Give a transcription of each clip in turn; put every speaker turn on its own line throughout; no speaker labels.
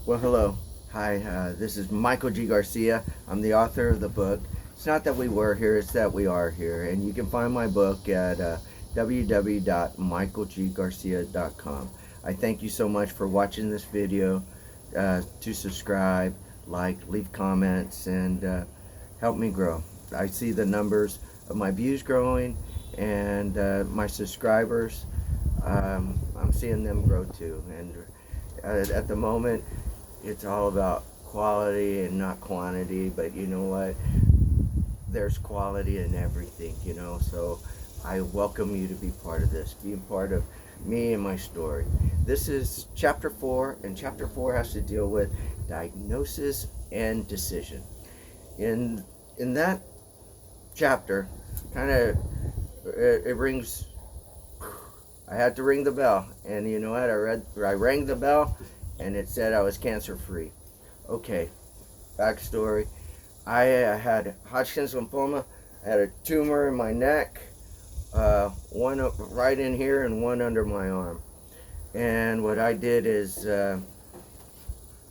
Well, hello. Hi, this is Michael G. Garcia. I'm the author of the book. It's not that we were here, it's that we are here. And you can find my book at www.michaelggarcia.com. I thank you so much for watching this video. To subscribe, like, leave comments, and help me grow. I see the numbers of my views growing and my subscribers. I'm seeing them grow too. And at the moment, it's all about quality and not quantity, but you know what? There's quality in everything, so I welcome you to be part of this, being part of me and my story. This is chapter 4, and chapter 4 has to deal with diagnosis and decision. In that chapter, kind of, it rings, I had to ring the bell, and you know what? I rang the bell, and it said I was cancer free. Okay, backstory. I had Hodgkin's lymphoma. I had a tumor in my neck, one right in here and one under my arm. And what I did is,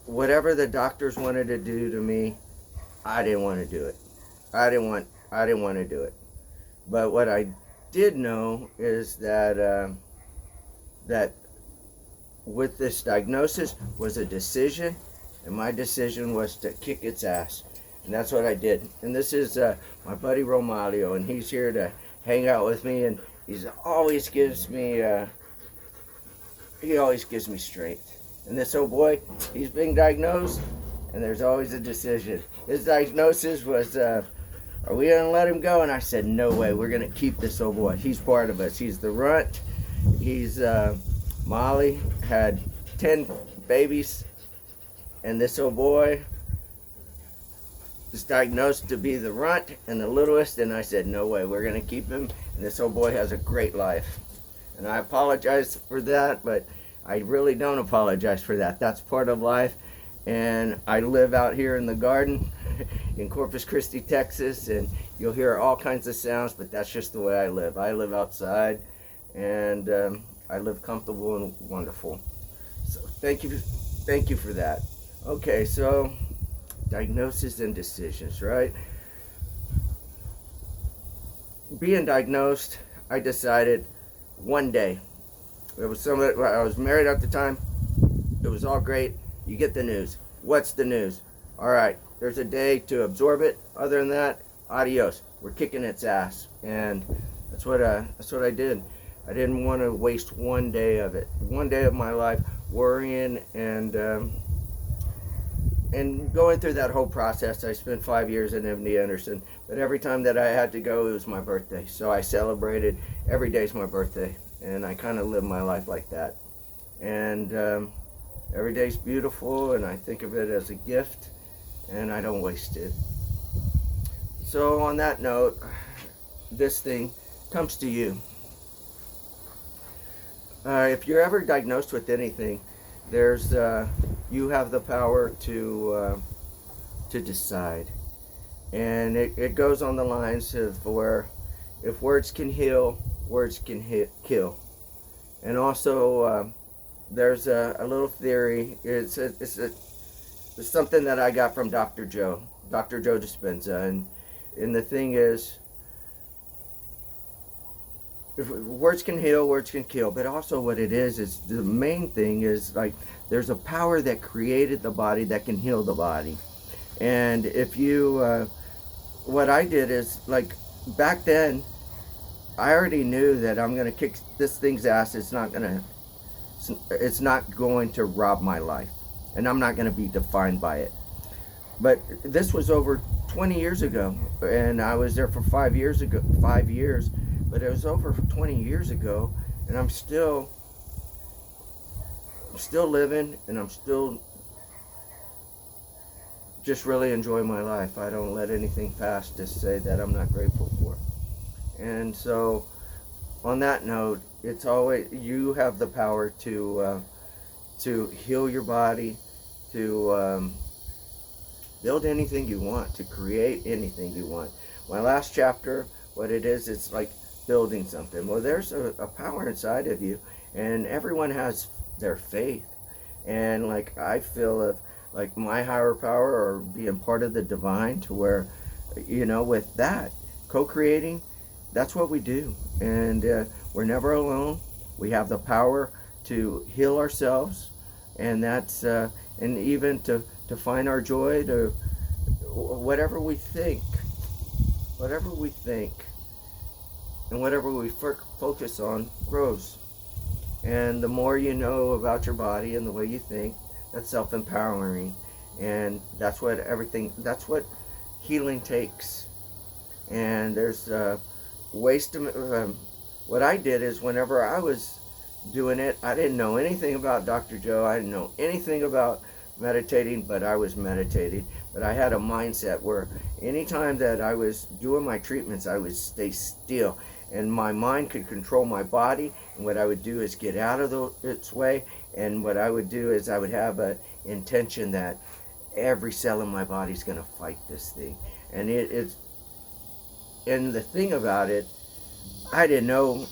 whatever the doctors wanted to do to me, I didn't want to do it. I didn't want to do it. But what I did know is that that with this diagnosis was a decision, and my decision was to kick its ass, and that's what I did. And this is my buddy Romalio, and he's here to hang out with me, and he always gives me strength. And this old boy, he's being diagnosed, and there's always a decision. His diagnosis was, are we gonna let him go? And I said, no way, we're gonna keep this old boy. He's part of us. He's the runt. He's Molly had 10 babies, and this old boy was diagnosed to be the runt and the littlest, and I said, no way, we're going to keep him, and this old boy has a great life. And I apologize for that, but I really don't apologize for that. That's part of life, and I live out here in the garden in Corpus Christi, Texas, and you'll hear all kinds of sounds, but that's just the way I live. I live outside, and I live comfortable and wonderful. So thank you for that. Okay, so diagnosis and decisions, right? Being diagnosed, I decided one day. It was I was married at the time. It was all great. You get the news. What's the news? All right, there's a day to absorb it. Other than that, adios. We're kicking its ass, and that's what I did. I didn't want to waste one day of it, one day of my life worrying and going through that whole process. I spent 5 years in MD Anderson, but every time that I had to go, it was my birthday. So I celebrated every day's my birthday, and I kind of live my life like that. And every day's beautiful, and I think of it as a gift, and I don't waste it. So on that note, this thing comes to you. If you're ever diagnosed with anything, there's you have the power to decide, and it goes on the lines of where if words can heal, words can kill. And also there's a little theory. It's something that I got from Dr. Joe Dispenza, and the thing is, if words can heal, words can kill. But also what it is the main thing is, like, there's a power that created the body that can heal the body. And if you, what I did is, like, back then, I already knew that I'm going to kick this thing's ass. It's not going to rob my life. And I'm not going to be defined by it. But this was over 20 years ago. And I was there for 5 years. But it was over 20 years ago, and I'm still living, and I'm still just really enjoying my life. I don't let anything pass to say that I'm not grateful for. And so, on that note, it's always, you have the power to heal your body, to build anything you want, to create anything you want. My last chapter, what it is, it's like building something. Well, there's a power inside of you, and everyone has their faith. And like I feel of like my higher power or being part of the divine, to where, you know, with that co-creating, that's what we do. And we're never alone. We have the power to heal ourselves, and that's and even to find our joy, to whatever we think, whatever we think, and whatever we focus on grows. And the more you know about your body and the way you think, that's self-empowering. And that's what everything, that's what healing takes. And there's ways to, what I did is whenever I was doing it, I didn't know anything about Dr. Joe. I didn't know anything about meditating, but I was meditating. But I had a mindset where anytime that I was doing my treatments, I would stay still, and my mind could control my body. And what I would do is get out of its way. And what I would do is I would have an intention that every cell in my body is going to fight this thing. And it's, and the thing about it, I didn't know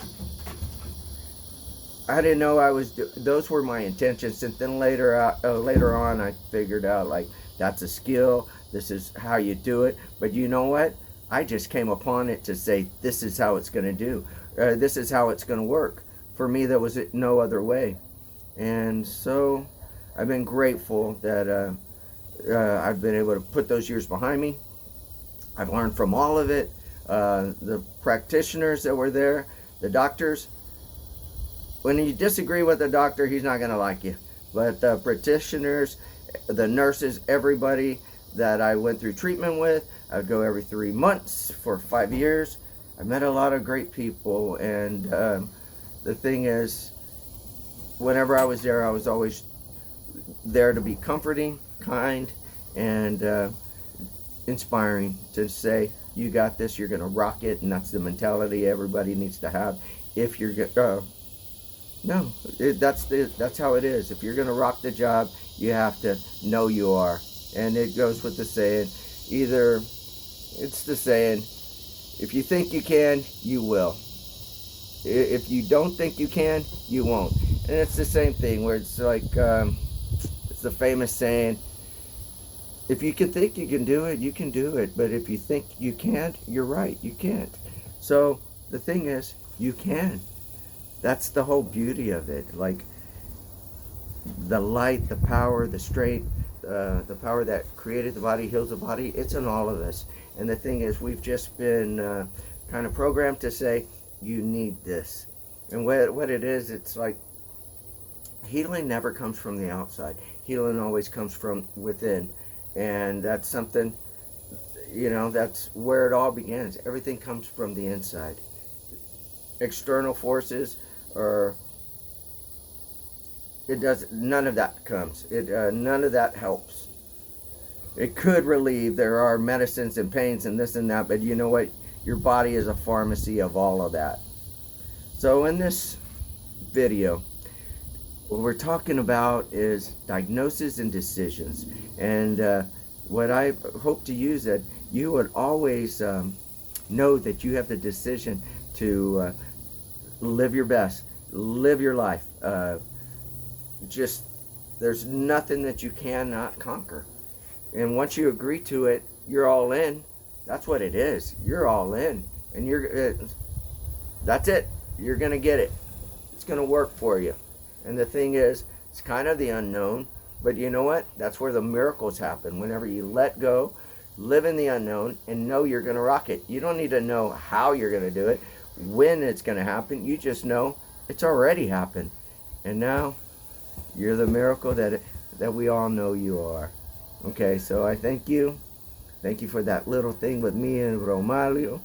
I was, those were my intentions. And then later on I figured out, like, that's a skill, this is how you do it. But you know what, I just came upon it to say, this is how it's going to do, this is how it's going to work. For me, there was no other way. And so I've been grateful that I've been able to put those years behind me. I've learned from all of it. The practitioners that were there, the doctors, when you disagree with the doctor, he's not going to like you. But the practitioners, the nurses, everybody that I went through treatment with, I would go every 3 months for 5 years. I met a lot of great people. And the thing is, whenever I was there, I was always there to be comforting, kind, and inspiring, to say, you got this, you're going to rock it. And that's the mentality everybody needs to have. If you're that's how it is. If you're going to rock the job, you have to know you are. And it goes with the saying, either, it's the saying, if you think you can, you will. If you don't think you can, you won't. And it's the same thing, where it's like, it's the famous saying, if you can think you can do it, you can do it. But if you think you can't, you're right, you can't. So the thing is, you can. That's the whole beauty of it. Like, the light, the power, the strength, the power that created the body, heals the body, it's in all of us. And the thing is, we've just been kind of programmed to say, you need this. And what it is, it's like, healing never comes from the outside. Healing always comes from within. And that's something, you know, that's where it all begins. Everything comes from the inside. External forces, or it does, none of that comes. None of that helps. It could relieve. There are medicines and pains and this and that, but you know what? Your body is a pharmacy of all of that. So in this video, what we're talking about is diagnosis and decisions. And what I hope to use, that you would always know that you have the decision to live your best, live your life. Just, there's nothing that you cannot conquer. And once you agree to it, you're all in. That's what it is. You're all in. And that's it. You're going to get it. It's going to work for you. And the thing is, it's kind of the unknown. But you know what? That's where the miracles happen. Whenever you let go, live in the unknown, and know you're going to rock it. You don't need to know how you're going to do it, when it's going to happen. You just know it's already happened. And now you're the miracle that we all know you are. Okay, so I thank you. Thank you for that little thing with me and Romalio.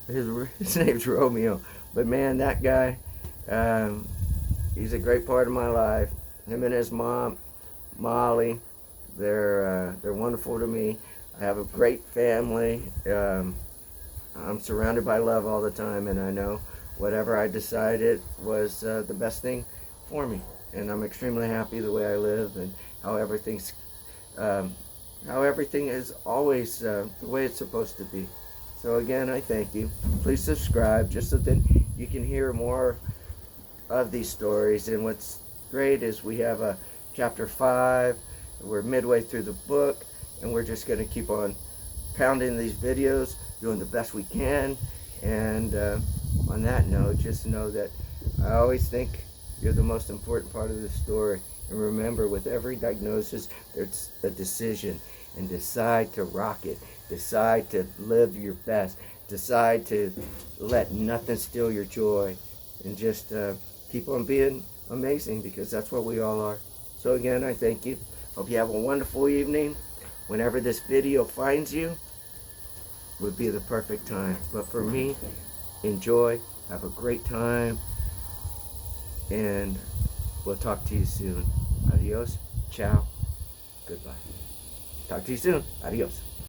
His name's Romeo. But man, that guy, he's a great part of my life. Him and his mom, Molly, they're wonderful to me. I have a great family. I'm surrounded by love all the time, and I know whatever I decided was the best thing for me. And I'm extremely happy the way I live, and how everything is always the way it's supposed to be. So again, I thank you. Please subscribe, just so that you can hear more of these stories. And what's great is we have a chapter 5. We're midway through the book, and we're just going to keep on pounding these videos, doing the best we can. And on that note, just know that I always think you're the most important part of the story. And remember, with every diagnosis, there's a decision. And decide to rock it. Decide to live your best. Decide to let nothing steal your joy. And just keep on being amazing, because that's what we all are. So again, I thank you. Hope you have a wonderful evening. Whenever this video finds you, would be the perfect time. But for me, enjoy. Have a great time. And we'll talk to you soon. Adios. Ciao. Goodbye. Talk to you soon. Adios.